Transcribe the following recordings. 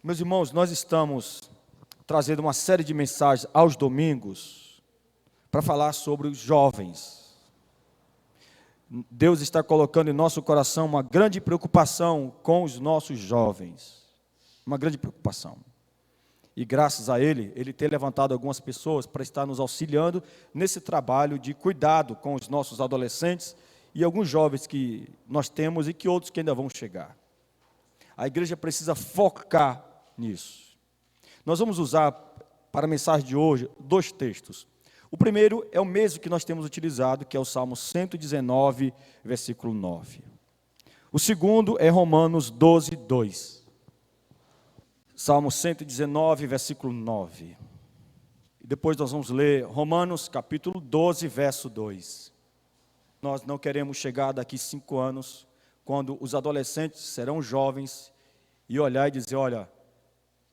Meus irmãos, nós estamos trazendo uma série de mensagens aos domingos para falar sobre os jovens. Deus está colocando em nosso coração uma grande preocupação com os nossos jovens. Uma grande preocupação. E graças a Ele tem levantado algumas pessoas para estar nos auxiliando nesse trabalho de cuidado com os nossos adolescentes e alguns jovens que nós temos e que outros que ainda vão chegar. A igreja precisa focar nisso. Nós vamos usar para a mensagem de hoje 2 textos. O primeiro é o mesmo que nós temos utilizado, que é o Salmo 119, versículo 9. O segundo é Romanos 12, 2. Salmo 119, versículo 9. E depois nós vamos ler Romanos capítulo 12, verso 2. Nós não queremos chegar daqui 5 anos, quando os adolescentes serão jovens, e olhar e dizer, olha,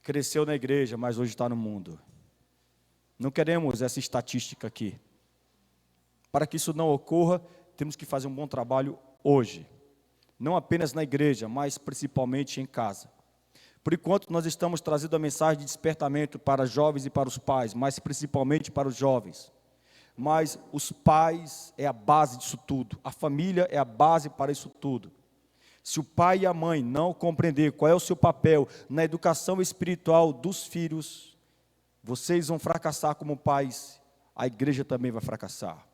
cresceu na igreja, mas hoje está no mundo. Não queremos essa estatística aqui. Para que isso não ocorra, temos que fazer um bom trabalho hoje. Não apenas na igreja, mas principalmente em casa. Por enquanto, nós estamos trazendo a mensagem de despertamento para jovens e para os pais, mas principalmente para os jovens. Mas os pais é a base disso tudo. A família é a base para isso tudo. Se o pai e a mãe não compreender qual é o seu papel na educação espiritual dos filhos, vocês vão fracassar como pais, a igreja também vai fracassar.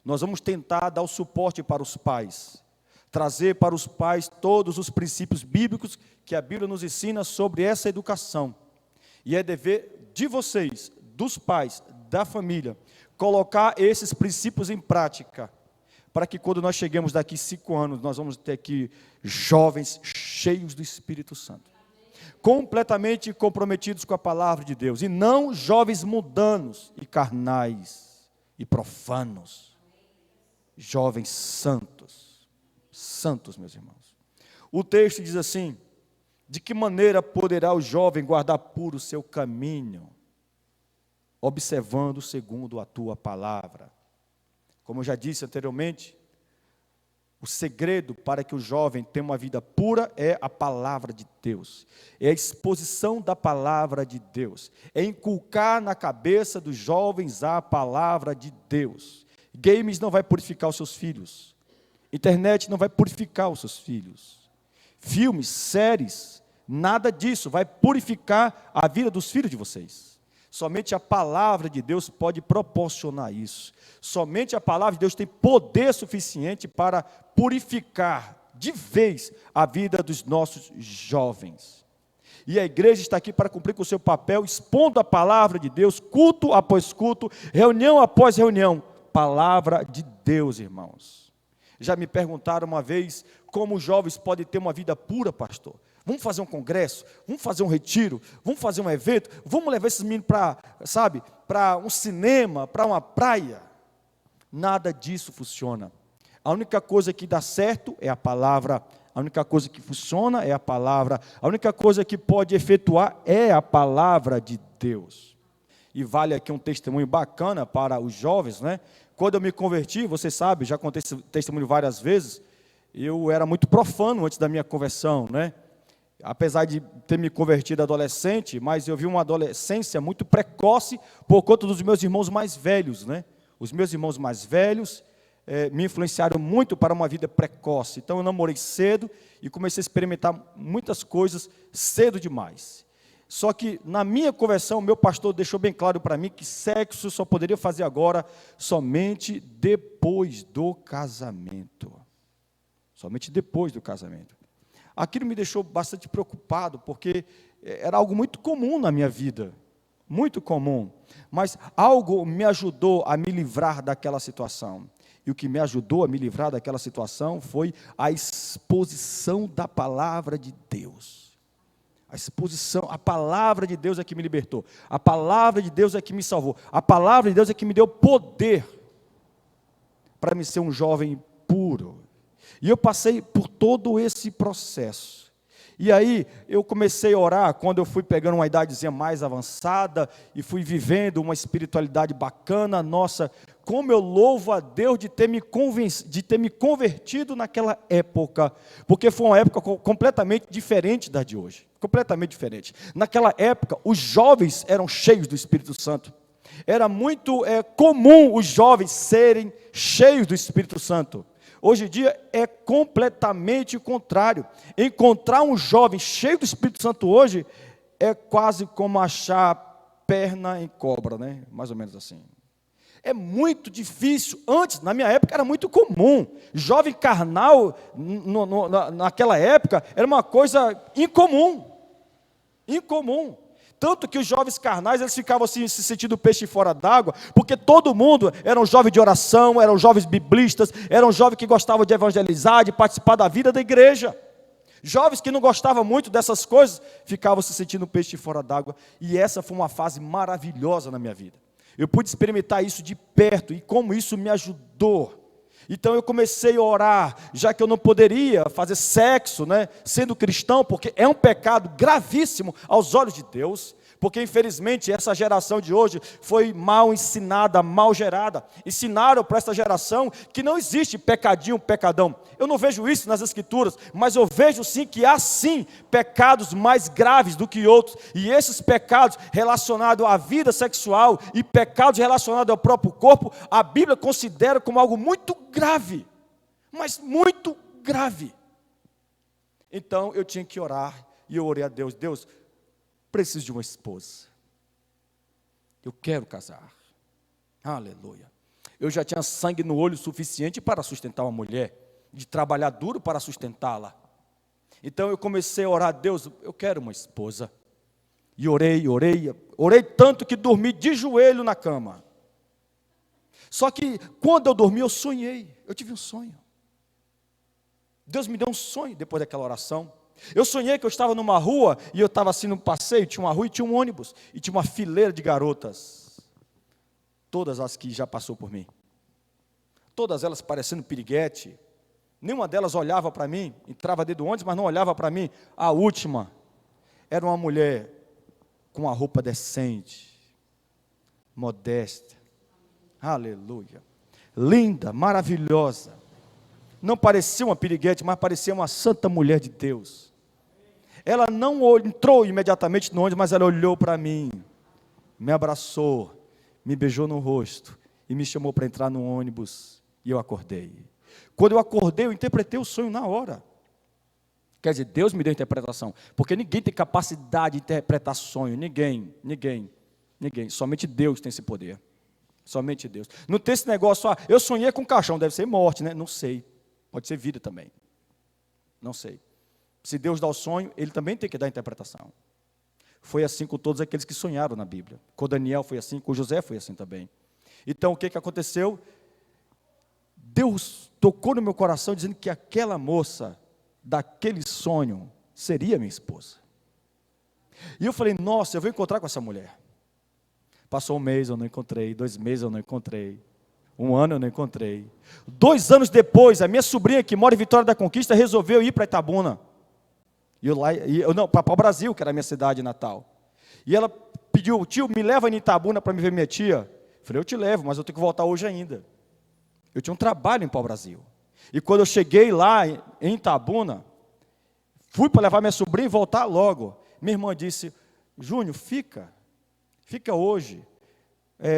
Nós vamos tentar dar o suporte para os pais, trazer para os pais todos os princípios bíblicos que a Bíblia nos ensina sobre essa educação. E é dever de vocês, dos pais, da família, colocar esses princípios em prática, para que quando nós cheguemos daqui 5 anos, nós vamos ter aqui jovens cheios do Espírito Santo, completamente comprometidos com a palavra de Deus, e não jovens mundanos e carnais e profanos, jovens santos, meus irmãos. O texto diz assim: de que maneira poderá o jovem guardar puro o seu caminho, observando segundo a tua palavra? Como eu já disse anteriormente, o segredo para que o jovem tenha uma vida pura é a palavra de Deus, é a exposição da palavra de Deus, é inculcar na cabeça dos jovens a palavra de Deus. Games não vai purificar os seus filhos, internet não vai purificar os seus filhos, filmes, séries, nada disso vai purificar a vida dos filhos de vocês. Somente a palavra de Deus pode proporcionar isso. Somente a palavra de Deus tem poder suficiente para purificar de vez a vida dos nossos jovens. E a igreja está aqui para cumprir com o seu papel, expondo a palavra de Deus, culto após culto, reunião após reunião. Palavra de Deus, irmãos. Já me perguntaram uma vez como os jovens podem ter uma vida pura, pastor. Vamos fazer um congresso, vamos fazer um retiro, vamos fazer um evento, vamos levar esses meninos para um cinema, para uma praia. Nada disso funciona. A única coisa que dá certo é a palavra, a única coisa que funciona é a palavra, a única coisa que pode efetuar é a palavra de Deus. E vale aqui um testemunho bacana para os jovens, né? Quando eu me converti, você sabe, já contei esse testemunho várias vezes, eu era muito profano antes da minha conversão, né? Apesar de ter me convertido adolescente, mas eu vi uma adolescência muito precoce por conta dos meus irmãos mais velhos, né? Os meus irmãos mais velhos me influenciaram muito para uma vida precoce. Então eu namorei cedo e comecei a experimentar muitas coisas cedo demais. Só que na minha conversão, meu pastor deixou bem claro para mim que sexo só poderia fazer agora somente depois do casamento. Somente depois do casamento. Aquilo me deixou bastante preocupado, porque era algo muito comum na minha vida, muito comum, mas algo me ajudou a me livrar daquela situação, e o que me ajudou a me livrar daquela situação foi a exposição da palavra de Deus, a exposição, a palavra de Deus é que me libertou, a palavra de Deus é que me salvou, a palavra de Deus é que me deu poder, para me ser um jovem puro. E eu passei por todo esse processo, E aí eu comecei a orar quando eu fui pegando uma idadezinha mais avançada e fui vivendo uma espiritualidade bacana. Nossa, como eu louvo a Deus de ter me convertido naquela época, porque foi uma época completamente diferente da de hoje, completamente diferente. Naquela época, os jovens eram cheios do Espírito Santo. Era muito comum os jovens serem cheios do Espírito Santo. Hoje em dia é completamente o contrário. Encontrar um jovem cheio do Espírito Santo hoje é quase como achar perna em cobra, né? Mais ou menos assim. É muito difícil. Antes, na minha época, era muito comum. Jovem carnal, naquela época, era uma coisa incomum. Incomum. Tanto que os jovens carnais, eles ficavam assim, se sentindo peixe fora d'água, porque todo mundo era um jovem de oração, eram jovens biblistas, eram jovens que gostavam de evangelizar, de participar da vida da igreja. Jovens que não gostavam muito dessas coisas, ficavam se sentindo peixe fora d'água. E essa foi uma fase maravilhosa na minha vida. Eu pude experimentar isso de perto e como isso me ajudou. Então eu comecei a orar, já que eu não poderia fazer sexo, né, sendo cristão, porque é um pecado gravíssimo aos olhos de Deus, porque infelizmente essa geração de hoje foi mal ensinada, mal gerada. Ensinaram para essa geração que não existe pecadinho, pecadão. Eu não vejo isso nas escrituras, mas eu vejo sim que há sim pecados mais graves do que outros, e esses pecados relacionados à vida sexual e pecados relacionados ao próprio corpo, a Bíblia considera como algo muito grave, mas muito grave. Então eu tinha que orar, e eu orei a Deus: Deus, preciso de uma esposa, eu quero casar. Aleluia. Eu já tinha sangue no olho suficiente para sustentar uma mulher, de trabalhar duro para sustentá-la. Então eu comecei a orar: Deus, eu quero uma esposa. E orei tanto que dormi de joelho na cama. Só que quando eu dormi, eu sonhei, eu tive um sonho. Deus me deu um sonho depois daquela oração. Eu sonhei que eu estava numa rua, e eu estava assim no passeio, tinha uma rua e tinha um ônibus, e tinha uma fileira de garotas, todas as que já passou por mim, todas elas parecendo piriguete, nenhuma delas olhava para mim, entrava dentro do ônibus, mas não olhava para mim. A última era uma mulher com uma roupa decente, modesta, aleluia, linda, maravilhosa. Não parecia uma piriguete, mas parecia uma santa mulher de Deus. Ela não entrou imediatamente no ônibus, mas ela olhou para mim, me abraçou, me beijou no rosto e me chamou para entrar no ônibus, e eu acordei. Quando eu acordei, eu interpretei o sonho na hora. Quer dizer, Deus me deu interpretação, porque ninguém tem capacidade de interpretar sonho, ninguém, somente Deus tem esse poder, somente Deus. Não tem esse negócio: eu sonhei com um caixão, deve ser morte, né? Não sei. Pode ser vida também. Não sei. Se Deus dá o sonho, Ele também tem que dar a interpretação. Foi assim com todos aqueles que sonharam na Bíblia. Com Daniel foi assim, com José foi assim também. Então o que aconteceu? Deus tocou no meu coração dizendo que aquela moça, daquele sonho, seria minha esposa. E eu falei: nossa, eu vou encontrar com essa mulher. Passou um mês, eu não encontrei. 2 meses, eu não encontrei. 1 ano eu não encontrei. 2 anos depois, a minha sobrinha, que mora em Vitória da Conquista, resolveu ir para Itabuna. Para o Brasil, que era a minha cidade natal. E ela pediu: tio, me leva em Itabuna para me ver minha tia. Eu falei: eu te levo, mas eu tenho que voltar hoje ainda. Eu tinha um trabalho em Pau-Brasil. E quando eu cheguei lá em Itabuna, fui para levar minha sobrinha e voltar logo. Minha irmã disse: Júnior, fica hoje.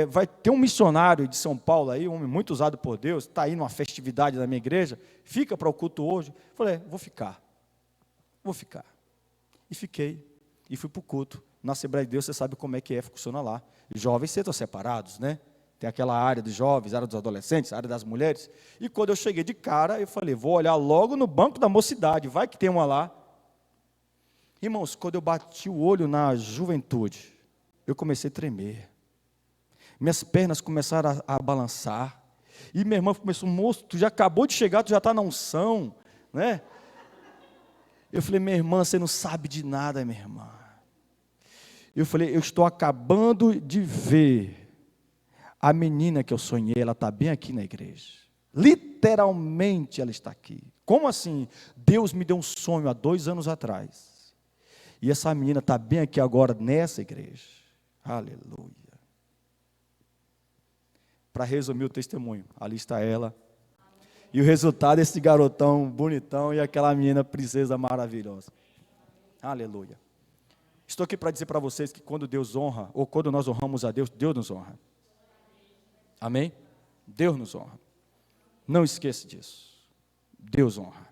Vai ter um missionário de São Paulo aí, um homem muito usado por Deus, está aí numa festividade da minha igreja, fica para o culto hoje. Falei: vou ficar. E fiquei, e fui para o culto. Na Assembleia de Deus, você sabe como é que funciona lá. Jovens sentam separados, né? Tem aquela área dos jovens, área dos adolescentes, área das mulheres. E quando eu cheguei de cara, eu falei: vou olhar logo no banco da mocidade, vai que tem uma lá. Irmãos, quando eu bati o olho na juventude, eu comecei a tremer. Minhas pernas começaram a balançar. E minha irmã começou: moço, tu já acabou de chegar, tu já está na unção, né? Eu falei: minha irmã, você não sabe de nada, minha irmã. Eu falei: eu estou acabando de ver a menina que eu sonhei, ela está bem aqui na igreja. Literalmente ela está aqui, Como assim? Deus me deu um sonho há 2 anos atrás. E essa menina está bem aqui agora nessa igreja. Aleluia. Para resumir o testemunho, ali está ela. E o resultado é esse garotão bonitão e aquela menina princesa maravilhosa. Aleluia. Estou aqui para dizer para vocês que quando Deus honra, ou quando nós honramos a Deus, Deus nos honra. Amém? Deus nos honra. Não esqueça disso. Deus honra.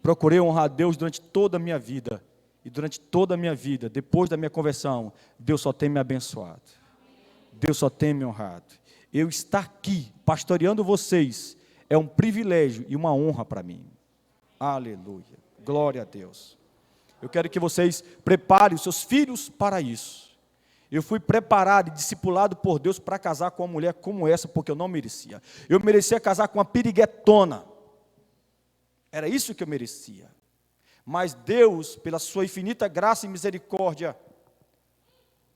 Procurei honrar a Deus durante toda a minha vida. E durante toda a minha vida, depois da minha conversão, Deus só tem me abençoado. Deus só tem me honrado. Eu estar aqui, pastoreando vocês, é um privilégio e uma honra para mim. Aleluia. Glória a Deus. Eu quero que vocês preparem os seus filhos para isso. Eu fui preparado e discipulado por Deus para casar com uma mulher como essa, porque eu não merecia. Eu merecia casar com uma piriguetona. Era isso que eu merecia. Mas Deus, pela sua infinita graça e misericórdia,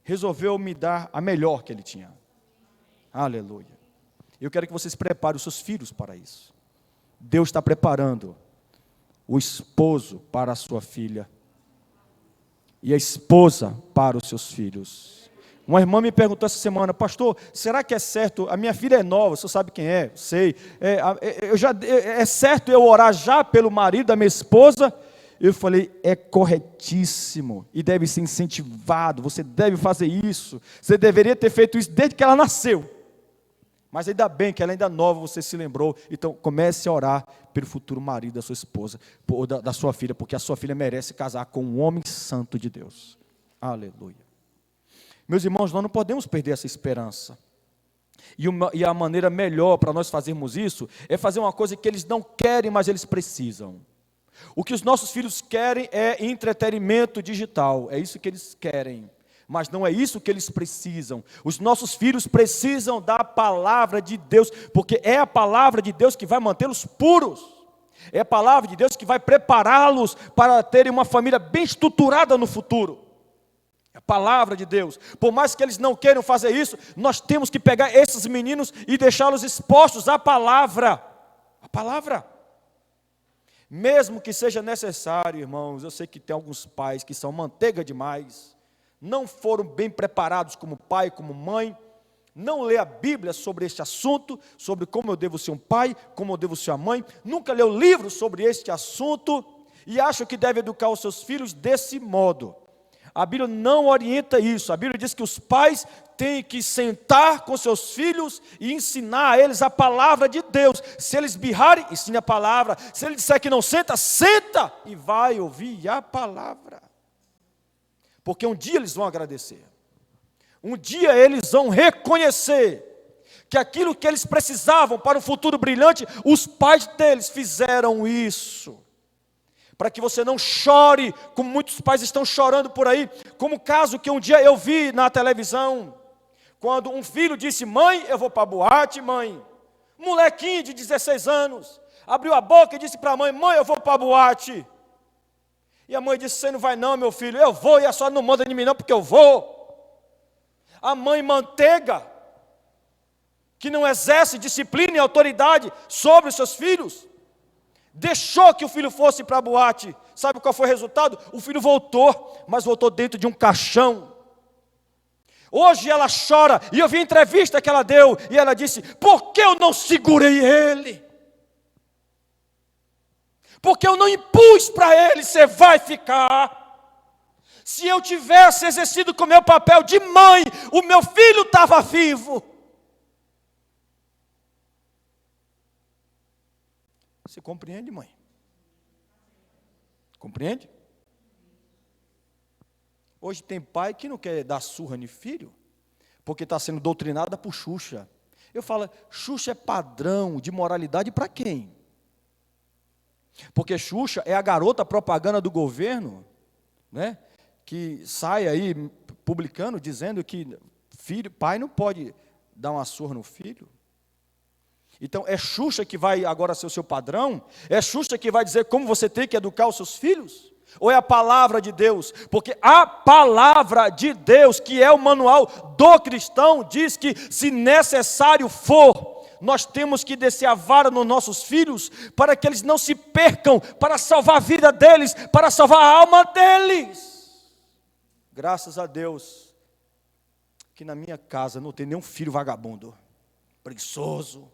resolveu me dar a melhor que Ele tinha. Aleluia. Eu quero que vocês preparem os seus filhos para isso. Deus está preparando o esposo para a sua filha e a esposa para os seus filhos. Uma irmã me perguntou essa semana: pastor, será que é certo? A minha filha é nova, o senhor sabe quem é? Sei. É certo eu orar já pelo marido da minha esposa? Eu falei: é corretíssimo e deve ser incentivado. Você deve fazer isso. Você deveria ter feito isso desde que ela nasceu. Mas ainda bem que ela ainda é nova, você se lembrou. Então comece a orar pelo futuro marido da sua esposa, ou da sua filha, porque a sua filha merece casar com um homem santo de Deus. Aleluia. Meus irmãos, nós não podemos perder essa esperança. E a maneira melhor para nós fazermos isso é fazer uma coisa que eles não querem, mas eles precisam. O que os nossos filhos querem é entretenimento digital, é isso que eles querem. Mas não é isso que eles precisam. Os nossos filhos precisam da palavra de Deus, porque é a palavra de Deus que vai mantê-los puros. É a palavra de Deus que vai prepará-los para terem uma família bem estruturada no futuro. É a palavra de Deus. Por mais que eles não queiram fazer isso, nós temos que pegar esses meninos e deixá-los expostos à palavra. A palavra. Mesmo que seja necessário, irmãos, eu sei que tem alguns pais que são manteiga demais, não foram bem preparados como pai, como mãe, não lê a Bíblia sobre este assunto, sobre como eu devo ser um pai, como eu devo ser uma mãe, nunca leu livros sobre este assunto, e acham que deve educar os seus filhos desse modo. A Bíblia não orienta isso. A Bíblia diz que os pais têm que sentar com seus filhos e ensinar a eles a palavra de Deus. Se eles birrarem, ensine a palavra. Se ele disser que não senta, senta e vai ouvir a palavra. Porque um dia eles vão agradecer. Um dia eles vão reconhecer que aquilo que eles precisavam para um futuro brilhante, os pais deles fizeram isso. Para que você não chore, como muitos pais estão chorando por aí, como o caso que um dia eu vi na televisão, quando um filho disse: mãe, eu vou para a boate, mãe. Molequinho de 16 anos, abriu a boca e disse para a mãe: mãe, eu vou para a boate. E a mãe disse: você não vai não, meu filho. Eu vou, e a senhora não manda em mim não, porque eu vou. A mãe manteiga, que não exerce disciplina e autoridade sobre os seus filhos, deixou que o filho fosse para a boate. Sabe qual foi o resultado? O filho voltou, mas voltou dentro de um caixão. Hoje ela chora, e eu vi a entrevista que ela deu, e ela disse: por que eu não segurei ele? Porque eu não impus para ele: você vai ficar. Se eu tivesse exercido com o meu papel de mãe, o meu filho estava vivo. Você compreende, mãe? Compreende? Hoje tem pai que não quer dar surra no filho, porque está sendo doutrinada por Xuxa. Eu falo: Xuxa é padrão de moralidade para quem? Porque Xuxa é a garota propaganda do governo, né, que sai aí publicando, dizendo que pai não pode dar uma surra no filho. Então é Xuxa que vai agora ser o seu padrão? É Xuxa que vai dizer como você tem que educar os seus filhos? Ou é a palavra de Deus? Porque a palavra de Deus, que é o manual do cristão, diz que se necessário for, nós temos que descer a vara nos nossos filhos, para que eles não se percam, para salvar a vida deles, para salvar a alma deles. Graças a Deus, que na minha casa não tem nenhum filho vagabundo, preguiçoso,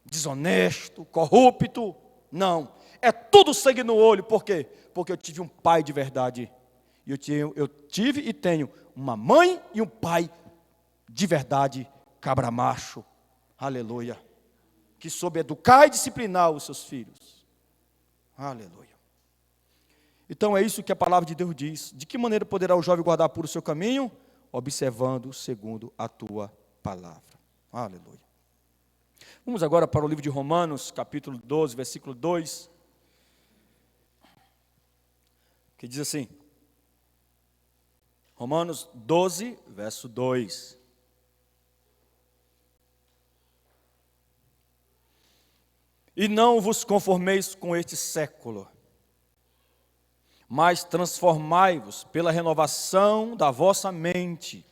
desonesto, corrupto. Não, é tudo sangue no olho. Por quê? Porque eu tive um pai de verdade. Eu tive e tenho uma mãe e um pai de verdade, cabra macho, aleluia, que soube educar e disciplinar os seus filhos, aleluia. Então é isso que a palavra de Deus diz. De que maneira poderá o jovem guardar puro o seu caminho? Observando segundo a tua palavra, aleluia. Vamos agora para o livro de Romanos, capítulo 12, versículo 2, que diz assim, Romanos 12, verso 2. E não vos conformeis com este século, mas transformai-vos pela renovação da vossa mente,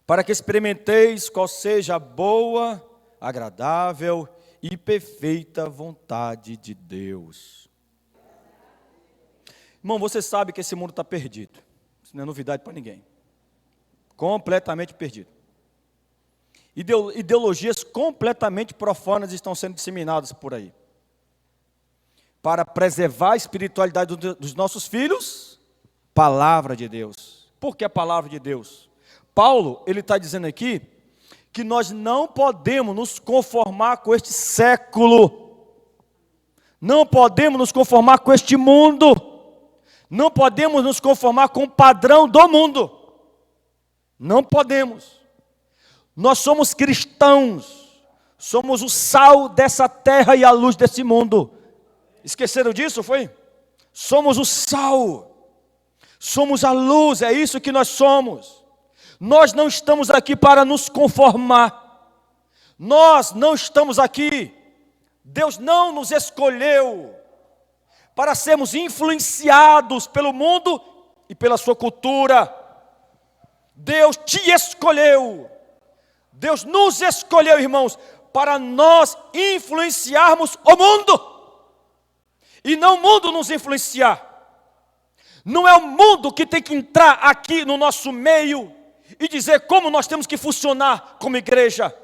para que experimenteis qual seja a boa, agradável e perfeita vontade de Deus. Irmão, você sabe que esse mundo está perdido. Isso não é novidade para ninguém. Completamente perdido. Ideologias completamente profanas estão sendo disseminadas por aí. Para preservar a espiritualidade dos nossos filhos, palavra de Deus. Por que a palavra de Deus? Paulo, ele está dizendo aqui, que nós não podemos nos conformar com este século. Não podemos nos conformar com este mundo. Não podemos nos conformar com o padrão do mundo. Não podemos. Nós somos cristãos, somos o sal dessa terra e a luz desse mundo. Esqueceram disso, foi? Somos o sal, somos a luz, é isso que nós somos. Nós não estamos aqui para nos conformar. Nós não estamos aqui, Deus não nos escolheu para sermos influenciados pelo mundo e pela sua cultura. Deus te escolheu. Deus nos escolheu, irmãos, para nós influenciarmos o mundo, e não o mundo nos influenciar. Não é o mundo que tem que entrar aqui no nosso meio e dizer como nós temos que funcionar como igreja,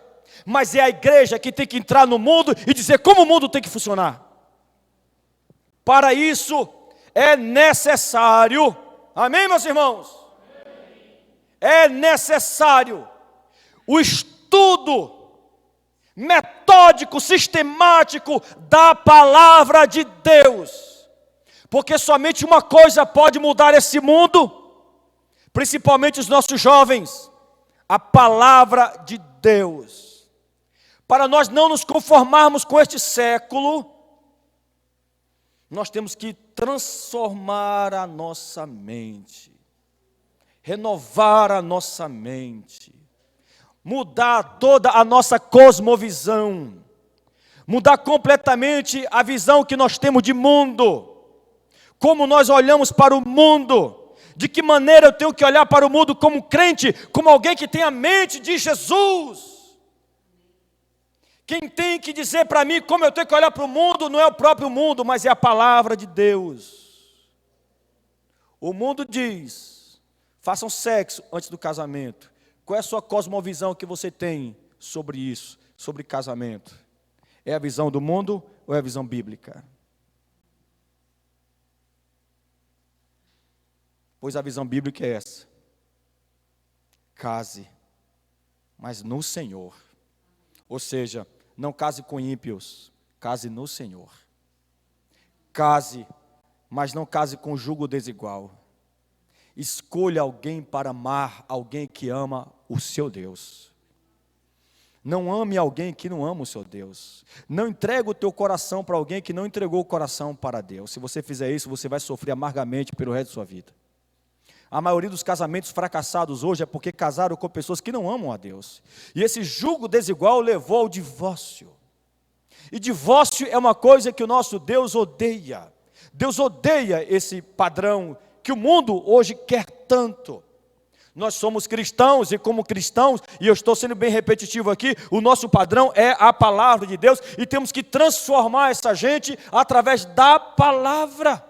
mas é a igreja que tem que entrar no mundo e dizer como o mundo tem que funcionar. Para isso é necessário, amém, meus irmãos? É necessário o estudo metódico, sistemático da palavra de Deus. Porque somente uma coisa pode mudar esse mundo, principalmente os nossos jovens: a palavra de Deus. Para nós não nos conformarmos com este século, nós temos que transformar a nossa mente, renovar a nossa mente, mudar toda a nossa cosmovisão, mudar completamente a visão que nós temos de mundo, como nós olhamos para o mundo, de que maneira eu tenho que olhar para o mundo como crente, como alguém que tem a mente de Jesus. Quem tem que dizer para mim como eu tenho que olhar para o mundo não é o próprio mundo, mas é a palavra de Deus. O mundo diz: façam sexo antes do casamento. Qual é a sua cosmovisão que você tem sobre isso, sobre casamento? É a visão do mundo ou é a visão bíblica? Pois a visão bíblica é essa: case, mas no Senhor. Ou seja, não case com ímpios, case no Senhor. Case, mas não case com jugo desigual. Escolha alguém para amar, alguém que ama o seu Deus. Não ame alguém que não ama o seu Deus. Não entregue o teu coração para alguém que não entregou o coração para Deus. Se você fizer isso, você vai sofrer amargamente pelo resto da sua vida. A maioria dos casamentos fracassados hoje é porque casaram com pessoas que não amam a Deus. E esse jugo desigual levou ao divórcio. E divórcio é uma coisa que o nosso Deus odeia. Deus odeia esse padrão que o mundo hoje quer tanto. Nós somos cristãos, e como cristãos, e eu estou sendo bem repetitivo aqui, o nosso padrão é a palavra de Deus, e temos que transformar essa gente através da palavra.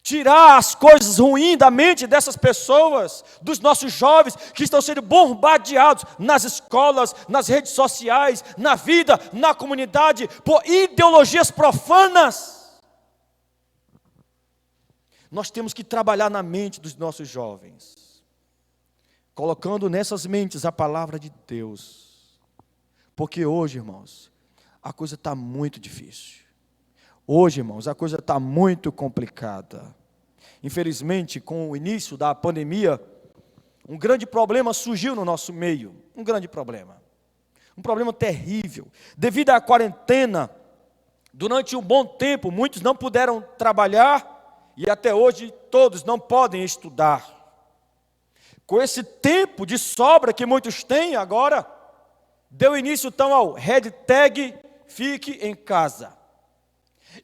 Tirar as coisas ruins da mente dessas pessoas, dos nossos jovens, que estão sendo bombardeados nas escolas, nas redes sociais, na vida, na comunidade, por ideologias profanas. Nós temos que trabalhar na mente dos nossos jovens, colocando nessas mentes a palavra de Deus. Porque hoje, irmãos, a coisa está muito difícil. Hoje, irmãos, a coisa está muito complicada. Infelizmente, com o início da pandemia, um grande problema surgiu no nosso meio. Um grande problema. Um problema terrível. Devido à quarentena, durante um bom tempo, muitos não puderam trabalhar e até hoje todos não podem estudar. Com esse tempo de sobra que muitos têm agora, deu início então ao hashtag Fique em Casa.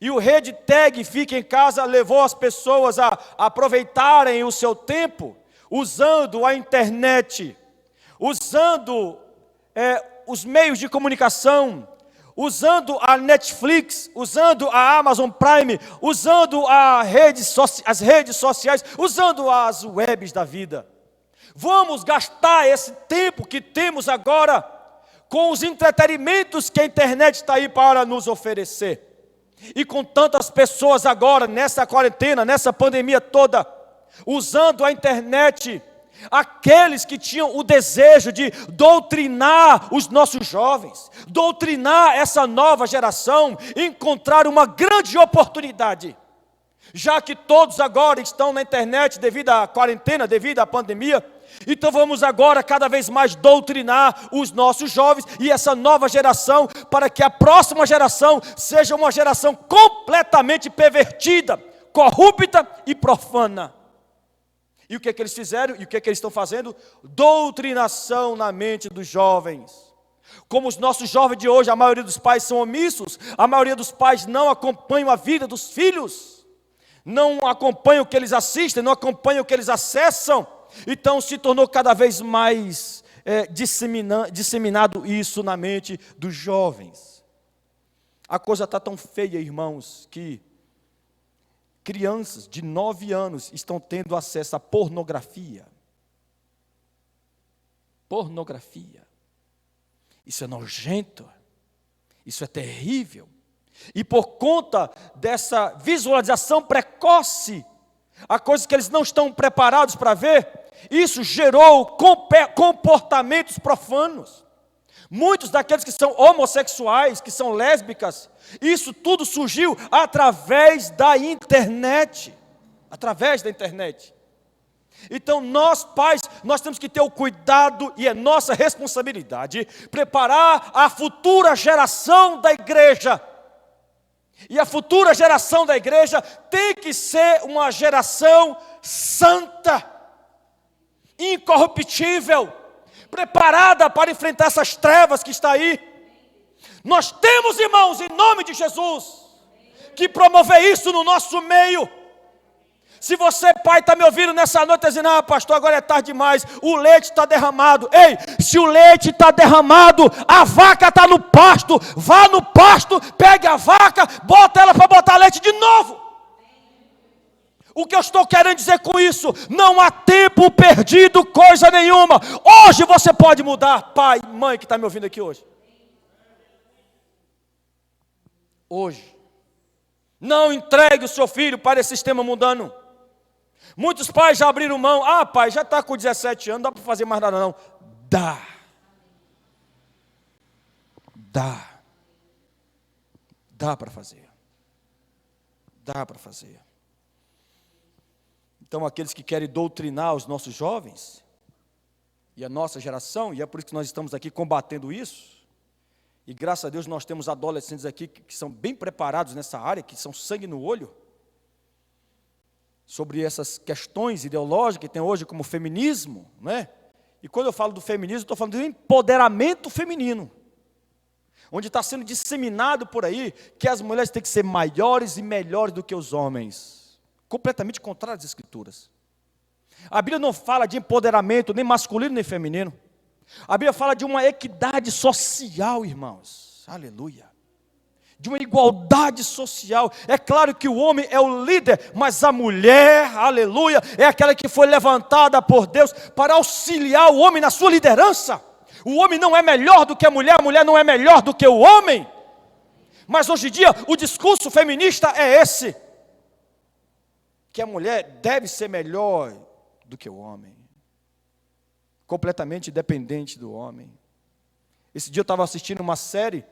E o hashtag Fique em Casa levou as pessoas a aproveitarem o seu tempo, usando a internet, usando os meios de comunicação, usando a Netflix, usando a Amazon Prime, usando as redes sociais, usando as webs da vida. Vamos gastar esse tempo que temos agora com os entretenimentos que a internet está aí para nos oferecer. E com tantas pessoas agora, nessa quarentena, nessa pandemia toda, usando a internet, aqueles que tinham o desejo de doutrinar os nossos jovens, doutrinar essa nova geração, encontrar uma grande oportunidade. Já que todos agora estão na internet devido à quarentena, devido à pandemia, então vamos agora cada vez mais doutrinar os nossos jovens e essa nova geração, para que a próxima geração seja uma geração completamente pervertida, corrupta e profana. E o que é que eles fizeram? E o que é que eles estão fazendo? Doutrinação na mente dos jovens. Como os nossos jovens de hoje, a maioria dos pais são omissos, a maioria dos pais não acompanham a vida dos filhos, não acompanham o que eles assistem, não acompanham o que eles acessam. Então se tornou cada vez mais disseminado isso na mente dos jovens. A coisa está tão feia, irmãos, que crianças de 9 anos estão tendo acesso à pornografia. Pornografia. Isso é nojento. Isso é terrível. E por conta dessa visualização precoce, a coisas que eles não estão preparados para ver, isso gerou comportamentos profanos. Muitos daqueles que são homossexuais, que são lésbicas, isso tudo surgiu através da internet. Através da internet. Então nós pais, nós temos que ter o cuidado, e é nossa responsabilidade, preparar a futura geração da igreja. E a futura geração da igreja tem que ser uma geração santa, incorruptível, preparada para enfrentar essas trevas que está aí. Nós temos, irmãos, em nome de Jesus, que promover isso no nosso meio. Se você, pai, está me ouvindo nessa noite, dizendo: ah, pastor, agora é tarde demais, o leite está derramado. Ei, se o leite está derramado, a vaca está no pasto, vá no pasto, pegue a vaca, bota ela para botar leite de novo. O que eu estou querendo dizer com isso? Não há tempo perdido, coisa nenhuma. Hoje você pode mudar, pai, mãe que está me ouvindo aqui hoje. Hoje. Não entregue o seu filho para esse sistema mundano. Muitos pais já abriram mão. Ah, pai, já está com 17 anos, não dá para fazer mais nada não. Dá. Dá para fazer. Dá para fazer. Então aqueles que querem doutrinar os nossos jovens, e a nossa geração, e é por isso que nós estamos aqui combatendo isso, e graças a Deus nós temos adolescentes aqui que são bem preparados nessa área, que são sangue no olho, sobre essas questões ideológicas que tem hoje como feminismo, né? E quando eu falo do feminismo, estou falando do empoderamento feminino, onde está sendo disseminado por aí que as mulheres têm que ser maiores e melhores do que os homens, completamente contrário às Escrituras. A Bíblia não fala de empoderamento, nem masculino, nem feminino. A Bíblia fala de uma equidade social, irmãos. Aleluia. De uma igualdade social. É claro que o homem é o líder, mas a mulher, aleluia, é aquela que foi levantada por Deus para auxiliar o homem na sua liderança. O homem não é melhor do que a mulher não é melhor do que o homem. Mas hoje em dia, o discurso feminista é esse: que a mulher deve ser melhor do que o homem, completamente dependente do homem. Esse dia eu estava assistindo uma série.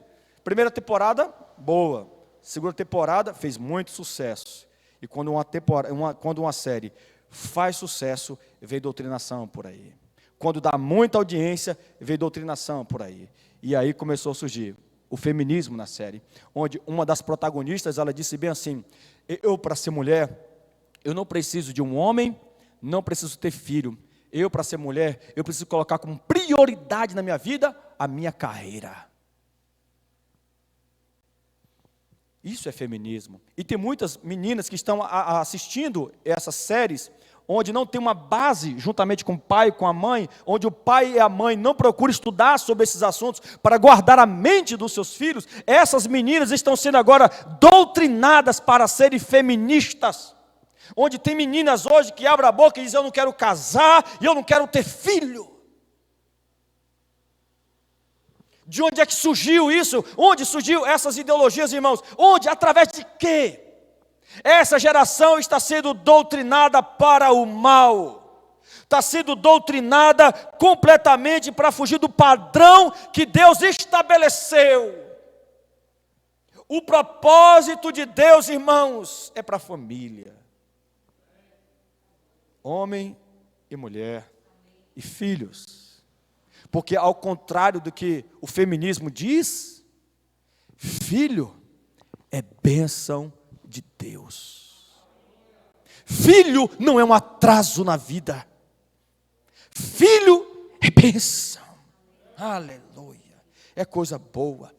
Primeira temporada, boa. Segunda temporada, fez muito sucesso. E quando uma série faz sucesso, vem doutrinação por aí. Quando dá muita audiência, vem doutrinação por aí. E aí começou a surgir o feminismo na série, onde uma das protagonistas, ela disse bem assim: eu, para ser mulher, eu não preciso de um homem, não preciso ter filho. Eu, para ser mulher, eu preciso colocar como prioridade na minha vida a minha carreira. Isso é feminismo. E tem muitas meninas que estão assistindo essas séries, onde não tem uma base, juntamente com o pai, com a mãe, onde o pai e a mãe não procuram estudar sobre esses assuntos para guardar a mente dos seus filhos. Essas meninas estão sendo agora doutrinadas para serem feministas. Onde tem meninas hoje que abrem a boca e dizem: eu não quero casar e eu não quero ter filho. De onde é que surgiu isso? Onde surgiu essas ideologias, irmãos? Onde? Através de quê? Essa geração está sendo doutrinada para o mal. Está sendo doutrinada completamente para fugir do padrão que Deus estabeleceu. O propósito de Deus, irmãos, é para a família. Homem e mulher e filhos. Porque ao contrário do que o feminismo diz, filho é bênção de Deus. Filho não é um atraso na vida. Filho é bênção. Aleluia. É coisa boa.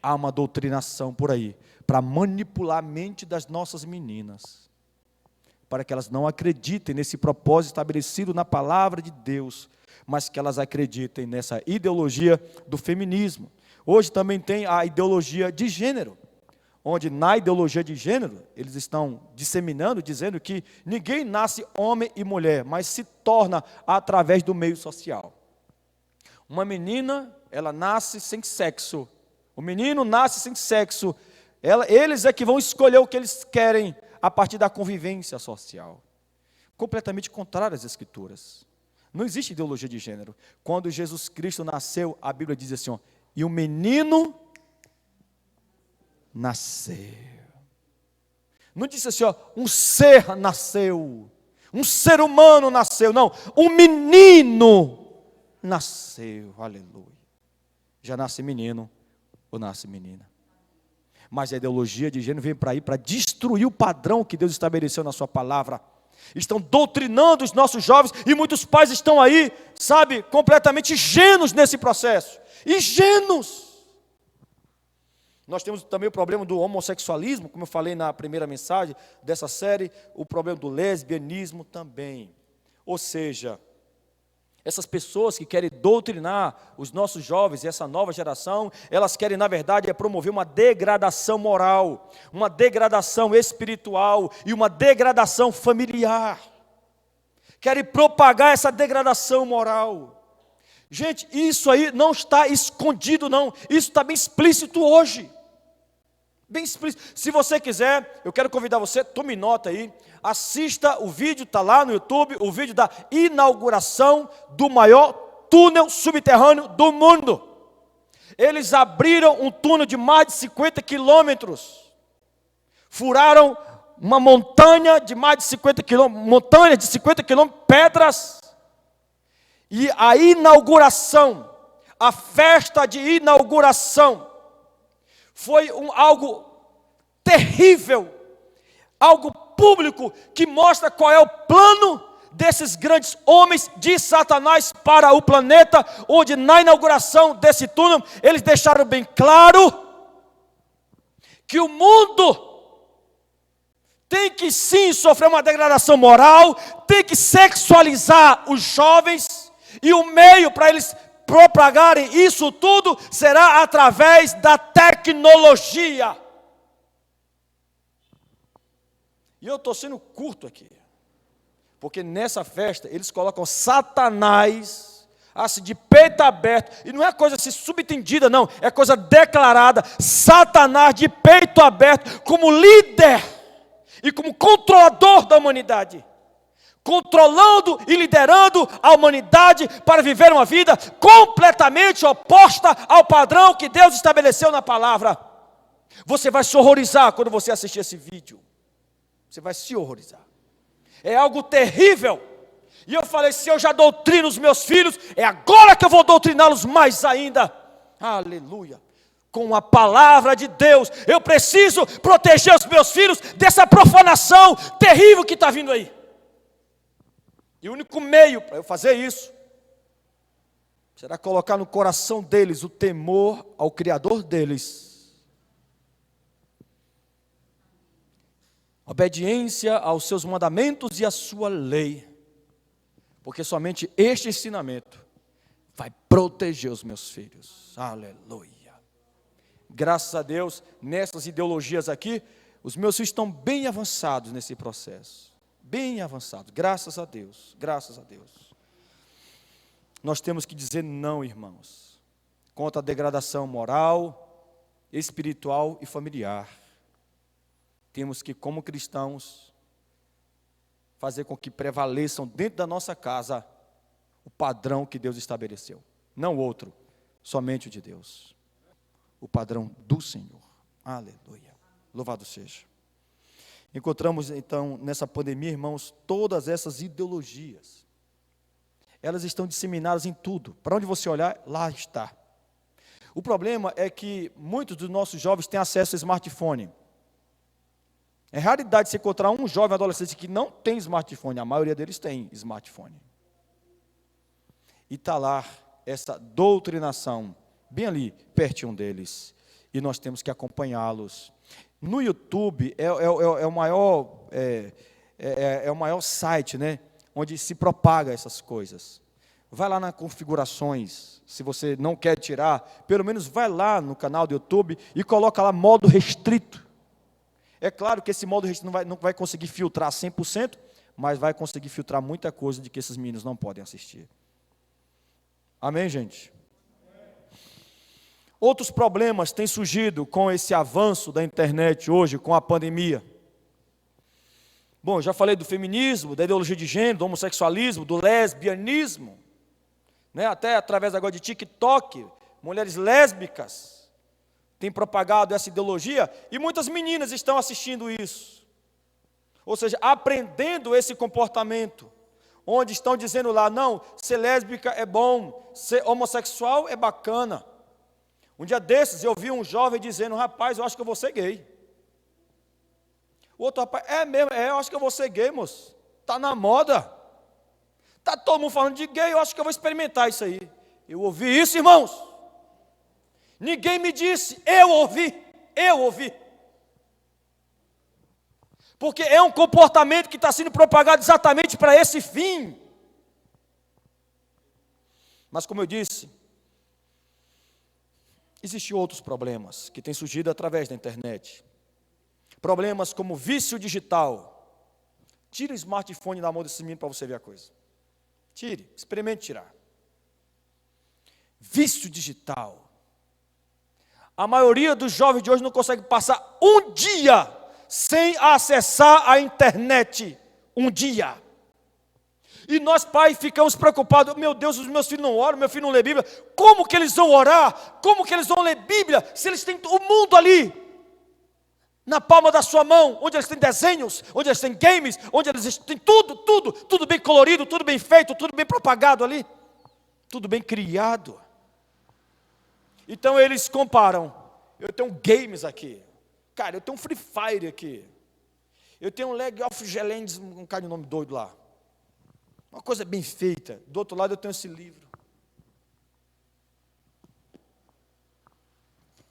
Há uma doutrinação por aí para manipular a mente das nossas meninas, para que elas não acreditem nesse propósito estabelecido na palavra de Deus, mas que elas acreditem nessa ideologia do feminismo. Hoje também tem a ideologia de gênero, onde na ideologia de gênero, eles estão disseminando, dizendo que ninguém nasce homem e mulher, mas se torna através do meio social. Uma menina, ela nasce sem sexo. O menino nasce sem sexo. Eles é que vão escolher o que eles querem a partir da convivência social. Completamente contrário às Escrituras. Não existe ideologia de gênero. Quando Jesus Cristo nasceu, a Bíblia diz assim, ó, e o menino nasceu. Não disse assim, ó, um ser nasceu, um ser humano nasceu. Não, um menino nasceu. Aleluia. Já nasce menino ou nasce menina. Mas a ideologia de gênero vem para aí para destruir o padrão que Deus estabeleceu na sua palavra. Estão doutrinando os nossos jovens e muitos pais estão aí, sabe, completamente ingênuos nesse processo. Ingênuos. Nós temos também o problema do homossexualismo, como eu falei na primeira mensagem dessa série, o problema do lesbianismo também. Ou seja, essas pessoas que querem doutrinar os nossos jovens e essa nova geração, elas querem, na verdade, promover uma degradação moral, uma degradação espiritual e uma degradação familiar. Querem propagar essa degradação moral. Gente, isso aí não está escondido, não. Isso está bem explícito hoje. Bem explícito. Se você quiser, eu quero convidar você, tome nota aí, assista o vídeo, está lá no YouTube, o vídeo da inauguração do maior túnel subterrâneo do mundo. Eles abriram um túnel de mais de 50 quilômetros, furaram uma montanha de mais de 50 quilômetros, pedras, e a inauguração, a festa de inauguração, foi algo terrível, algo público, que mostra qual é o plano desses grandes homens de Satanás para o planeta, onde na inauguração desse túnel, eles deixaram bem claro que o mundo tem que sim sofrer uma degradação moral, tem que sexualizar os jovens, e o meio para eles propagarem isso tudo será através da tecnologia. E eu estou sendo curto aqui, porque nessa festa eles colocam Satanás assim, de peito aberto, e não é coisa assim subentendida, não, é coisa declarada, Satanás de peito aberto, como líder e como controlador da humanidade, controlando e liderando a humanidade para viver uma vida completamente oposta ao padrão que Deus estabeleceu na palavra. Você vai se horrorizar quando você assistir esse vídeo. Você vai se horrorizar. É algo terrível. E eu falei, se eu já doutrino os meus filhos, é agora que eu vou doutriná-los mais ainda. Aleluia. Com a palavra de Deus, eu preciso proteger os meus filhos dessa profanação terrível que está vindo aí. E o único meio para eu fazer isso será colocar no coração deles o temor ao Criador deles. Obediência aos seus mandamentos e à sua lei. Porque somente este ensinamento vai proteger os meus filhos. Aleluia. Graças a Deus, nessas ideologias aqui, os meus filhos estão bem avançados nesse processo. Bem avançados, graças a Deus, graças a Deus. Nós temos que dizer não, irmãos, contra a degradação moral, espiritual e familiar. Temos que, como cristãos, fazer com que prevaleçam dentro da nossa casa o padrão que Deus estabeleceu. Não outro, somente o de Deus. O padrão do Senhor. Aleluia. Louvado seja. Encontramos então nessa pandemia, irmãos, todas essas ideologias. Elas estão disseminadas em tudo. Para onde você olhar, lá está. O problema é que muitos dos nossos jovens têm acesso a smartphone. É raridade você encontrar um jovem adolescente que não tem smartphone. A maioria deles tem smartphone. E está lá essa doutrinação, bem ali, pertinho deles. E nós temos que acompanhá-los. No YouTube é o maior site, né, onde se propaga essas coisas. Vai lá nas configurações, se você não quer tirar, pelo menos vai lá no canal do YouTube e coloca lá modo restrito. É claro que esse modo restrito não vai conseguir filtrar 100%, mas vai conseguir filtrar muita coisa de que esses meninos não podem assistir. Amém, gente? Outros problemas têm surgido com esse avanço da internet hoje, com a pandemia. Bom, já falei do feminismo, da ideologia de gênero, do homossexualismo, do lesbianismo, né? Até através agora de TikTok, mulheres lésbicas têm propagado essa ideologia e muitas meninas estão assistindo isso. Ou seja, aprendendo esse comportamento, onde estão dizendo lá, não, ser lésbica é bom, ser homossexual é bacana. Um dia desses eu vi um jovem dizendo, rapaz, eu acho que eu vou ser gay. O outro rapaz, é mesmo, eu acho que eu vou ser gay, moço. Está na moda. Está todo mundo falando de gay, eu acho que eu vou experimentar isso aí. Eu ouvi isso, irmãos. Ninguém me disse, eu ouvi. Porque é um comportamento que está sendo propagado exatamente para esse fim. Mas como eu disse, existem outros problemas que têm surgido através da internet. Problemas como vício digital. Tire o smartphone da mão desse menino para você ver a coisa. Tire, experimente tirar. Vício digital. A maioria dos jovens de hoje não consegue passar um dia sem acessar a internet. Um dia. E nós, pais, ficamos preocupados. Meu Deus, os meus filhos não oram, meu filho não lê Bíblia. Como que eles vão orar? Como que eles vão ler Bíblia? Se eles têm o mundo ali, na palma da sua mão, onde eles têm desenhos, onde eles têm games, onde eles têm tudo bem colorido, tudo bem feito, tudo bem propagado ali. Tudo bem criado. Então eles comparam. Eu tenho games aqui. Cara, eu tenho um Free Fire aqui. Eu tenho um League of Legends, um cara de nome doido lá. Uma coisa bem feita. Do outro lado eu tenho esse livro.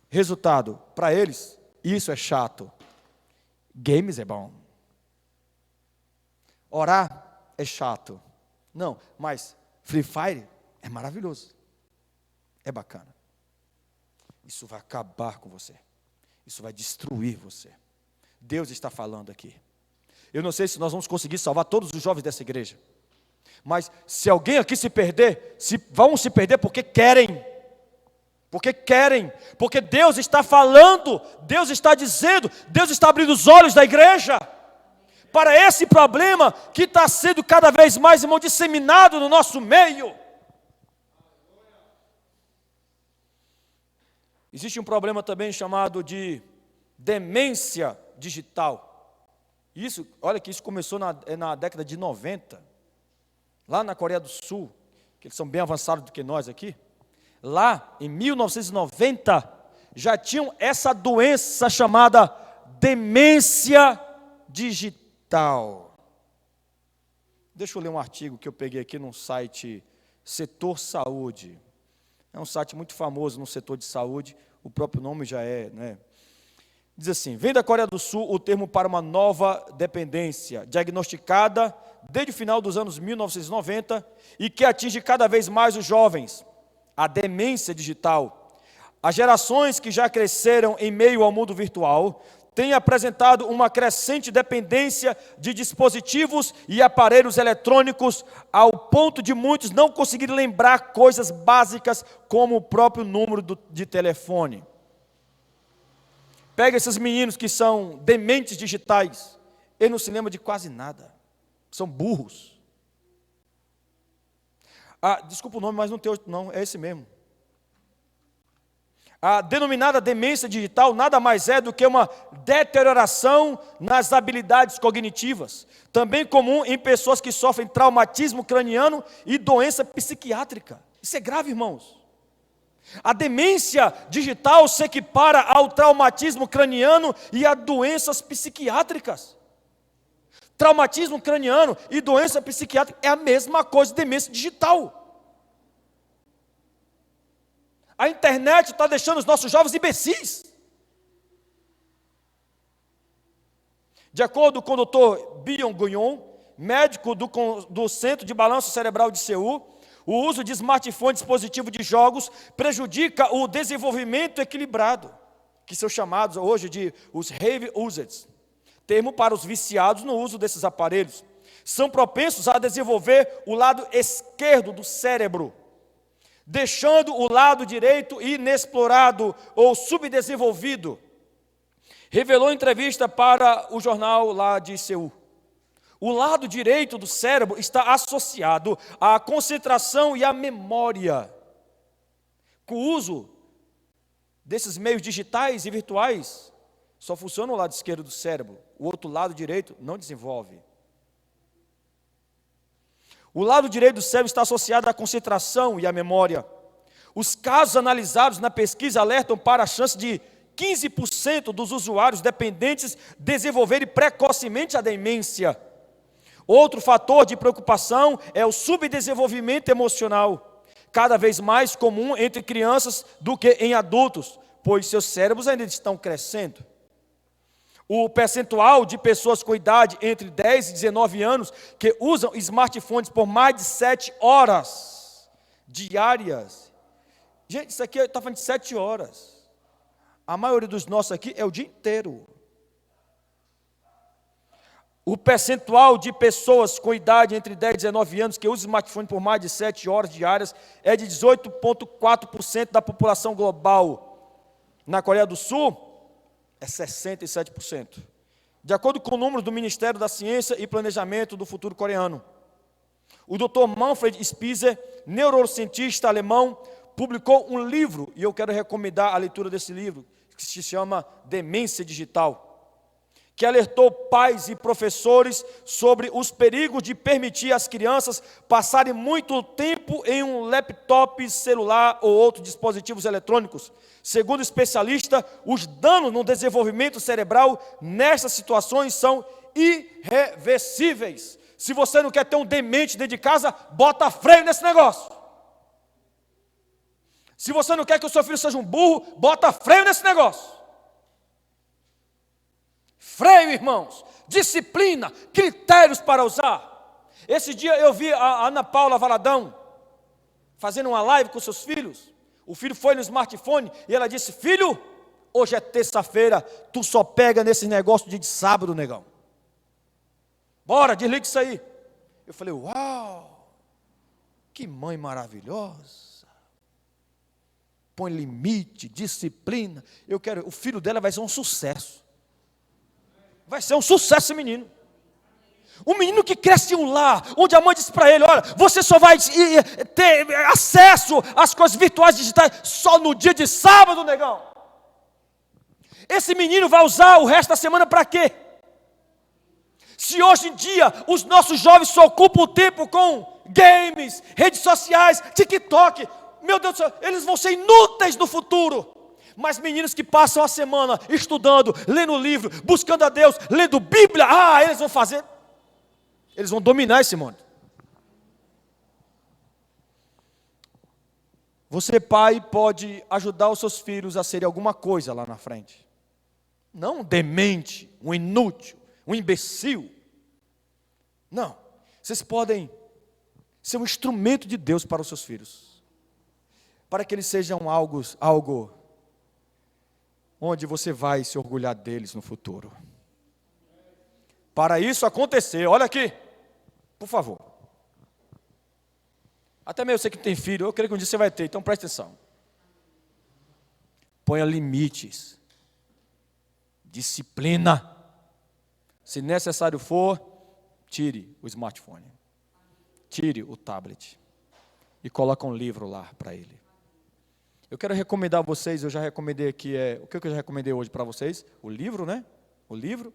Resultado, para eles, isso é chato. Games é bom. Orar é chato. Não, mas Free Fire é maravilhoso. É bacana. Isso vai acabar com você. Isso vai destruir você. Deus está falando aqui. Eu não sei se nós vamos conseguir salvar todos os jovens dessa igreja. Mas se alguém aqui se perder, vão se perder porque querem. Porque querem. Porque Deus está falando. Deus está dizendo. Deus está abrindo os olhos da igreja para esse problema que está sendo cada vez mais, irmão, disseminado no nosso meio. Existe um problema também chamado de demência digital. Isso, olha que isso começou na década de 90, lá na Coreia do Sul, que eles são bem avançados do que nós aqui. Lá, em 1990, já tinham essa doença chamada demência digital. Deixa eu ler um artigo que eu peguei aqui num site Setor Saúde. É um site muito famoso no setor de saúde, o próprio nome já é, né? Diz assim: vem da Coreia do Sul o termo para uma nova dependência, diagnosticada desde o final dos anos 1990 e que atinge cada vez mais os jovens, a demência digital. As gerações que já cresceram em meio ao mundo virtual têm apresentado uma crescente dependência de dispositivos e aparelhos eletrônicos, ao ponto de muitos não conseguirem lembrar coisas básicas como o próprio número de telefone. Pega esses meninos que são dementes digitais, eles não se lembram de quase nada, são burros. Desculpa o nome, mas não, é esse mesmo. A denominada demência digital nada mais é do que uma deterioração nas habilidades cognitivas, também comum em pessoas que sofrem traumatismo craniano e doença psiquiátrica. Isso é grave, irmãos. A demência digital se equipara ao traumatismo craniano e a doenças psiquiátricas. Traumatismo craniano e doença psiquiátrica é a mesma coisa de demência digital. A internet está deixando os nossos jovens imbecis. De acordo com o Dr. Byung-Gun, médico do Centro de Balanço Cerebral de Seul, o uso de smartphone e dispositivo de jogos prejudica o desenvolvimento equilibrado, que são chamados hoje de os heavy users, termo para os viciados no uso desses aparelhos. São propensos a desenvolver o lado esquerdo do cérebro, deixando o lado direito inexplorado ou subdesenvolvido, revelou em entrevista para o jornal lá de Seul. O lado direito do cérebro está associado à concentração e à memória. Com o uso desses meios digitais e virtuais, só funciona o lado esquerdo do cérebro, o outro lado direito não desenvolve. O lado direito do cérebro está associado à concentração e à memória. Os casos analisados na pesquisa alertam para a chance de 15% dos usuários dependentes desenvolverem precocemente a demência. Outro fator de preocupação é o subdesenvolvimento emocional, cada vez mais comum entre crianças do que em adultos, pois seus cérebros ainda estão crescendo. O percentual de pessoas com idade entre 10 e 19 anos que usam smartphones por mais de 7 horas diárias. Gente, isso aqui está falando de 7 horas. A maioria dos nossos aqui é o dia inteiro. O percentual de pessoas com idade entre 10 e 19 anos que usam smartphone por mais de 7 horas diárias é de 18,4% da população global. Na Coreia do Sul, é 67%. De acordo com o número do Ministério da Ciência e Planejamento do Futuro Coreano. O Dr. Manfred Spitzer, neurocientista alemão, publicou um livro, e eu quero recomendar a leitura desse livro, que se chama Demência Digital, que alertou pais e professores sobre os perigos de permitir às crianças passarem muito tempo em um laptop, celular ou outros dispositivos eletrônicos. Segundo o especialista, os danos no desenvolvimento cerebral nessas situações são irreversíveis. Se você não quer ter um demente dentro de casa, bota freio nesse negócio. Se você não quer que o seu filho seja um burro, bota freio nesse negócio. Freio, irmãos, disciplina, critérios para usar. Esse dia eu vi a Ana Paula Valadão fazendo uma live com seus filhos. O filho foi no smartphone e ela disse: filho, hoje é terça-feira, tu só pega nesse negócio de sábado, negão. Bora, desliga isso aí. Eu falei: uau, que mãe maravilhosa. Põe limite, disciplina. O filho dela vai ser um sucesso. Vai ser um sucesso esse menino. Um menino que cresce em um lar, onde a mãe diz para ele: olha, você só vai ter acesso às coisas virtuais digitais só no dia de sábado, negão. Esse menino vai usar o resto da semana para quê? Se hoje em dia os nossos jovens só ocupam o tempo com games, redes sociais, TikTok, meu Deus do céu, eles vão ser inúteis no futuro. Mas meninos que passam a semana estudando, lendo livro, buscando a Deus, lendo Bíblia, eles vão dominar esse mundo. Você, pai, pode ajudar os seus filhos a serem alguma coisa lá na frente. Não um demente, um inútil, um imbecil. Não. Vocês podem ser um instrumento de Deus para os seus filhos. Para que eles sejam algo onde você vai se orgulhar deles no futuro. Para isso acontecer, olha aqui, por favor. Até mesmo você que tem filho, eu creio que um dia você vai ter, então preste atenção. Ponha limites. Disciplina. Se necessário for, tire o smartphone. Tire o tablet. E coloque um livro lá para ele. Eu quero recomendar a vocês, eu já recomendei aqui, o que eu já recomendei hoje para vocês? O livro, né? O livro.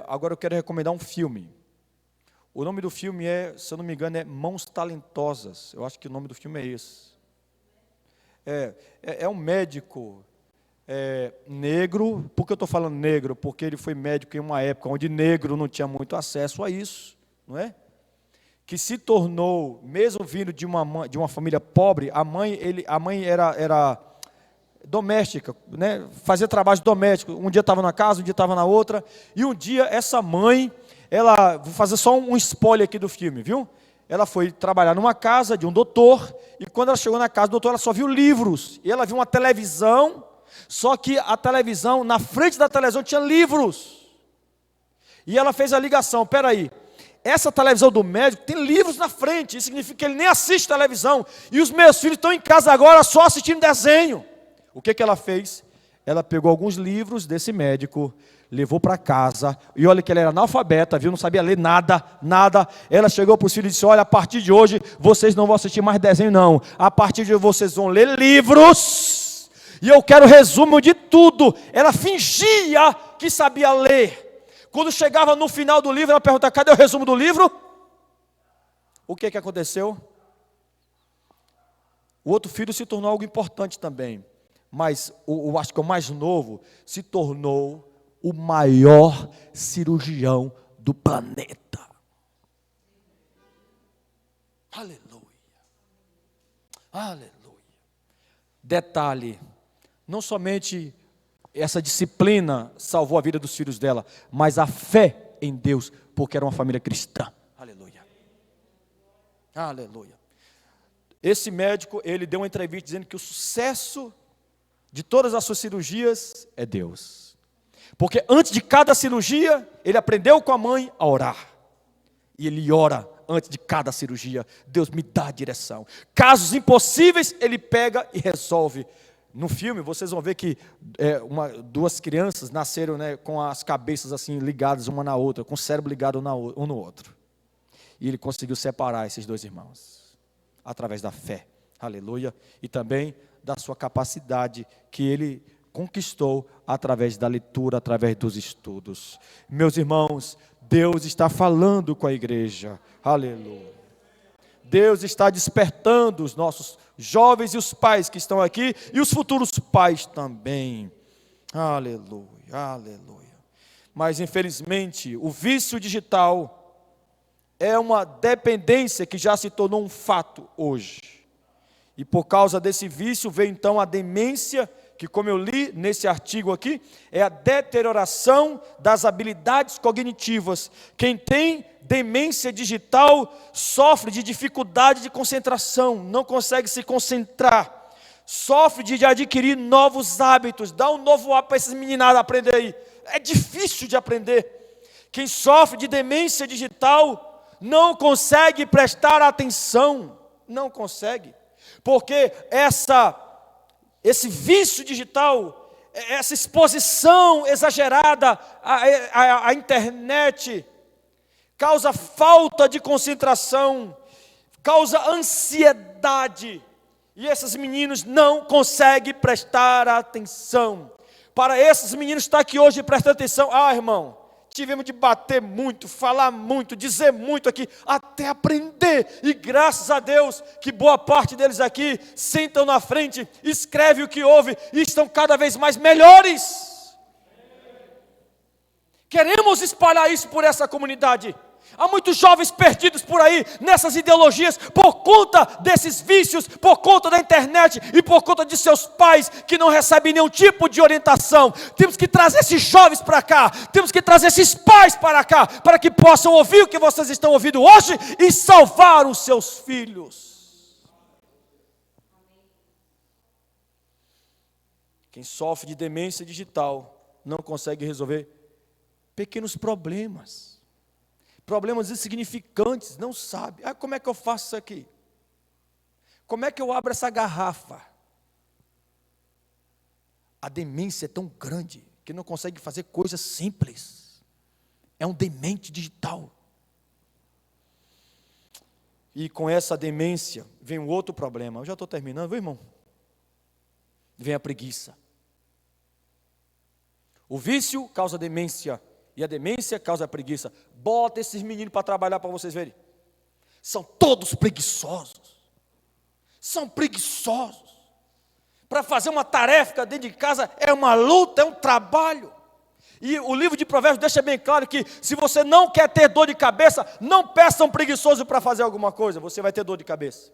Agora eu quero recomendar um filme. O nome do filme se eu não me engano, é Mãos Talentosas. Eu acho que o nome do filme é esse. É um médico negro. Por que eu estou falando negro? Porque ele foi médico em uma época onde negro não tinha muito acesso a isso, não é? Que se tornou, mesmo vindo de uma família pobre, a mãe era doméstica, né? Fazia trabalho doméstico. Um dia estava na casa, um dia estava na outra. E um dia essa mãe, vou fazer só um spoiler aqui do filme, viu? Ela foi trabalhar numa casa de um doutor, e quando ela chegou na casa do doutor, ela só viu livros. E ela viu uma televisão, só que a televisão, na frente da televisão tinha livros. E ela fez a ligação: peraí, essa televisão do médico tem livros na frente, isso significa que ele nem assiste televisão, e os meus filhos estão em casa agora só assistindo desenho. O que ela fez? Ela pegou alguns livros desse médico, levou para casa, e olha que ela era analfabeta, viu? Não sabia ler nada. Ela chegou para os filhos e disse: olha, a partir de hoje, vocês não vão assistir mais desenho não, a partir de hoje vocês vão ler livros, e eu quero resumo de tudo. Ela fingia que sabia ler. Quando chegava no final do livro, ela perguntava: cadê o resumo do livro? O que aconteceu? O outro filho se tornou algo importante também, mas acho que o mais novo se tornou o maior cirurgião do planeta. Aleluia. Aleluia. Detalhe, não somente essa disciplina salvou a vida dos filhos dela, mas a fé em Deus, porque era uma família cristã. Aleluia. Aleluia. Esse médico, ele deu uma entrevista dizendo que o sucesso de todas as suas cirurgias é Deus. Porque antes de cada cirurgia, ele aprendeu com a mãe a orar. E ele ora antes de cada cirurgia: Deus me dá a direção. Casos impossíveis, ele pega e resolve. No filme, vocês vão ver que duas crianças nasceram, né, com as cabeças assim ligadas uma na outra, com o cérebro ligado um no outro. E ele conseguiu separar esses dois irmãos, através da fé, aleluia, e também da sua capacidade que ele conquistou através da leitura, através dos estudos. Meus irmãos, Deus está falando com a igreja, aleluia. Deus está despertando os nossos jovens e os pais que estão aqui, e os futuros pais também, aleluia, aleluia. Mas infelizmente o vício digital é uma dependência que já se tornou um fato hoje, e por causa desse vício veio então a demência, que, como eu li nesse artigo aqui, é a deterioração das habilidades cognitivas. Quem tem demência digital sofre de dificuldade de concentração, não consegue se concentrar, sofre de adquirir novos hábitos. Dá um novo hábito para esses meninados aprender aí. É difícil de aprender. Quem sofre de demência digital não consegue prestar atenção, não consegue, porque esse vício digital, essa exposição exagerada à internet, causa falta de concentração, causa ansiedade, e esses meninos não conseguem prestar atenção. Para esses meninos estar aqui hoje prestando atenção, irmão, tivemos de bater muito, falar muito, dizer muito aqui, até aprender. E graças a Deus que boa parte deles aqui sentam na frente, escrevem o que houve e estão cada vez mais melhores. Queremos espalhar isso por essa comunidade. Há muitos jovens perdidos por aí, nessas ideologias, por conta desses vícios, por conta da internet e por conta de seus pais, que não recebem nenhum tipo de orientação. Temos que trazer esses jovens para cá, temos que trazer esses pais para cá, para que possam ouvir o que vocês estão ouvindo hoje e salvar os seus filhos. Quem sofre de demência digital não consegue resolver pequenos problemas insignificantes, não sabe. Como é que eu faço isso aqui? Como é que eu abro essa garrafa? A demência é tão grande que não consegue fazer coisas simples. É um demente digital. E com essa demência vem um outro problema. Eu já estou terminando, viu, irmão? Vem a preguiça. O vício causa demência. E a demência causa a preguiça. Bota esses meninos para trabalhar para vocês verem. São todos preguiçosos. São preguiçosos. Para fazer uma tarefa dentro de casa é uma luta, é um trabalho. E o livro de Provérbios deixa bem claro que se você não quer ter dor de cabeça, não peça um preguiçoso para fazer alguma coisa, você vai ter dor de cabeça.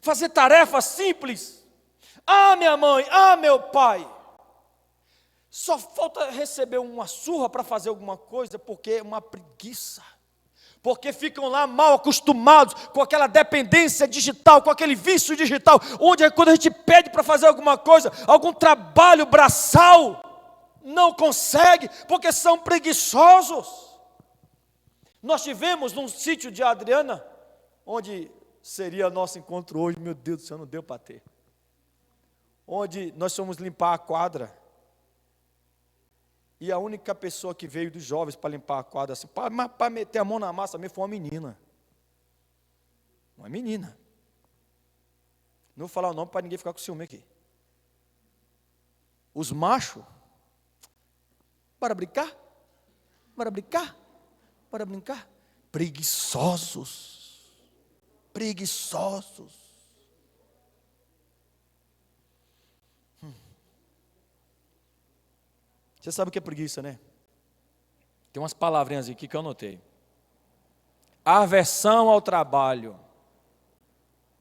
Fazer tarefas simples. Minha mãe, meu pai. Só falta receber uma surra para fazer alguma coisa, porque é uma preguiça. Porque ficam lá mal acostumados com aquela dependência digital, com aquele vício digital, onde quando a gente pede para fazer alguma coisa, algum trabalho braçal, não consegue, porque são preguiçosos. Nós tivemos num sítio de Adriana, onde seria nosso encontro hoje, meu Deus do céu, não deu para ter. Onde nós fomos limpar a quadra. E a única pessoa que veio dos jovens para limpar a quadra, assim, para meter a mão na massa mesmo, foi uma menina. Uma menina. Não vou falar o nome para ninguém ficar com ciúme aqui. Os machos, bora brincar? Bora brincar? Bora brincar? Preguiçosos. Preguiçosos. Você sabe o que é preguiça, né? Tem umas palavrinhas aqui que eu anotei. Aversão ao trabalho.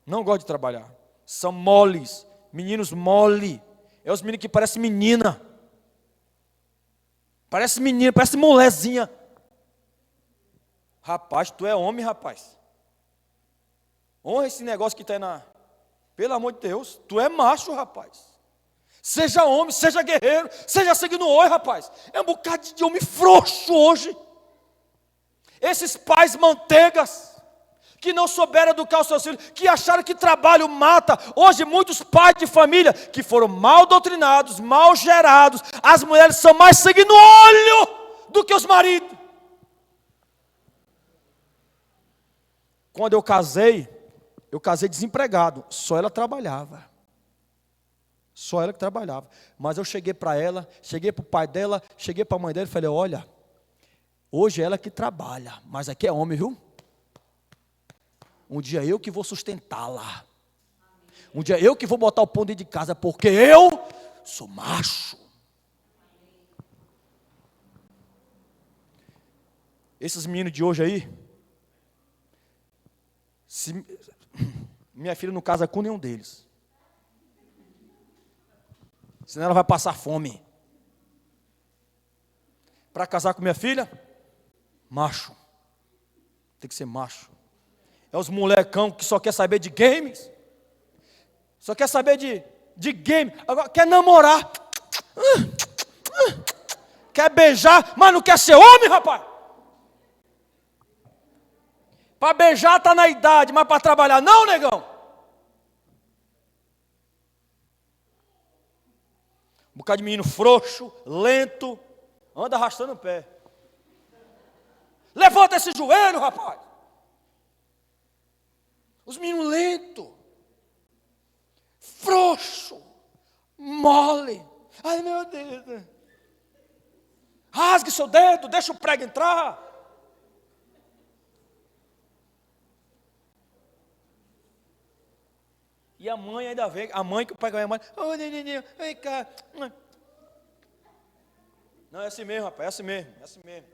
Não gosto de trabalhar. São moles. Meninos mole. É os meninos que parecem menina. Parece menina, parece molezinha. Rapaz, tu é homem, rapaz. Honra esse negócio que está aí Pelo amor de Deus, tu é macho, rapaz. Seja homem, seja guerreiro, seja seguindo o oi, rapaz. É um bocado de homem frouxo hoje. Esses pais manteigas, que não souberam educar os seus filhos, que acharam que trabalho mata. Hoje muitos pais de família, que foram mal doutrinados, mal gerados. As mulheres são mais sangue no olho do que os maridos. Quando eu casei desempregado, só ela trabalhava. Só ela que trabalhava. Mas eu cheguei para ela, cheguei para o pai dela, cheguei para a mãe dela e falei, olha, hoje é ela que trabalha, mas aqui é homem, viu? Um dia eu que vou sustentá-la. Um dia eu que vou botar o pão dentro de casa, porque eu sou macho. Esses meninos de hoje aí, minha filha não casa com nenhum deles. senão ela vai passar fome. Para casar com minha filha, macho. Tem que ser macho. É os molecão que só quer saber de games. Só quer saber de game. Agora quer namorar. Quer beijar, mas não quer ser homem, rapaz. Para beijar está na idade, mas para trabalhar não, negão. Um bocado de menino frouxo, lento, anda arrastando o pé. Levanta esse joelho, rapaz. Os meninos lentos, frouxo, mole. Ai, meu Deus. Rasgue seu dedo, deixa o prego entrar. E a mãe ainda vem, a mãe que o pai ganha a mãe. Ô, neninho, vem cá. Não, é assim mesmo, rapaz, é assim mesmo, é assim mesmo.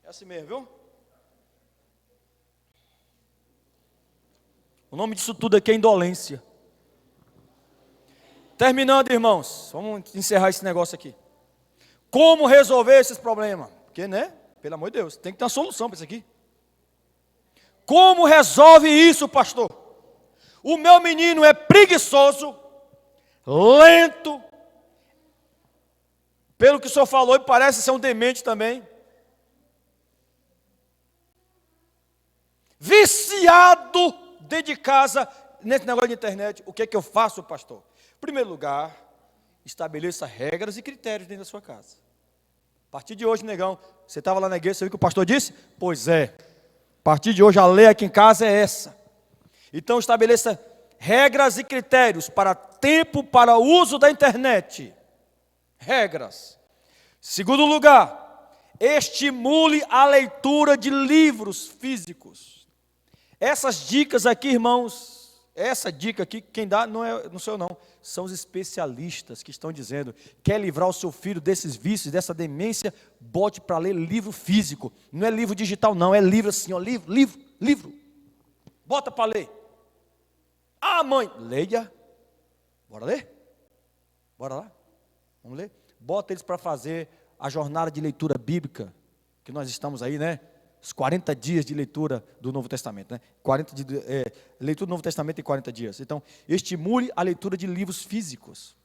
É assim mesmo, viu? O nome disso tudo aqui é indolência. Terminando, irmãos, vamos encerrar esse negócio aqui. Como resolver esses problemas? Porque, né, pelo amor de Deus, tem que ter uma solução para isso aqui. Como resolve isso, pastor? O meu menino é preguiçoso, lento, pelo que o senhor falou, ele parece ser um demente também. Viciado dentro de casa, nesse negócio de internet. O que é que eu faço, pastor? Em primeiro lugar, estabeleça regras e critérios dentro da sua casa. A partir de hoje, negão, você estava lá na igreja, você viu o que o pastor disse? Pois é. A partir de hoje, a lei aqui em casa é essa. Então, estabeleça regras e critérios para tempo para o uso da internet. Regras. Segundo lugar, estimule a leitura de livros físicos. Essas dicas aqui, irmãos, essa dica aqui, quem dá não sou eu não, são os especialistas que estão dizendo, quer livrar o seu filho desses vícios, dessa demência, bote para ler livro físico. Não é livro digital não, é livro assim, ó, livro. Bota para ler. Ah, mãe, leia. Bora ler? Bora lá? Vamos ler? Bota eles para fazer a jornada de leitura bíblica, que nós estamos aí, né? Os 40 dias de leitura do Novo Testamento, né? Leitura do Novo Testamento em 40 dias. Então, estimule a leitura de livros físicos.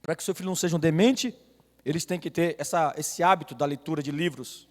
Para que seu filho não seja um demente, eles têm que ter esse hábito da leitura de livros.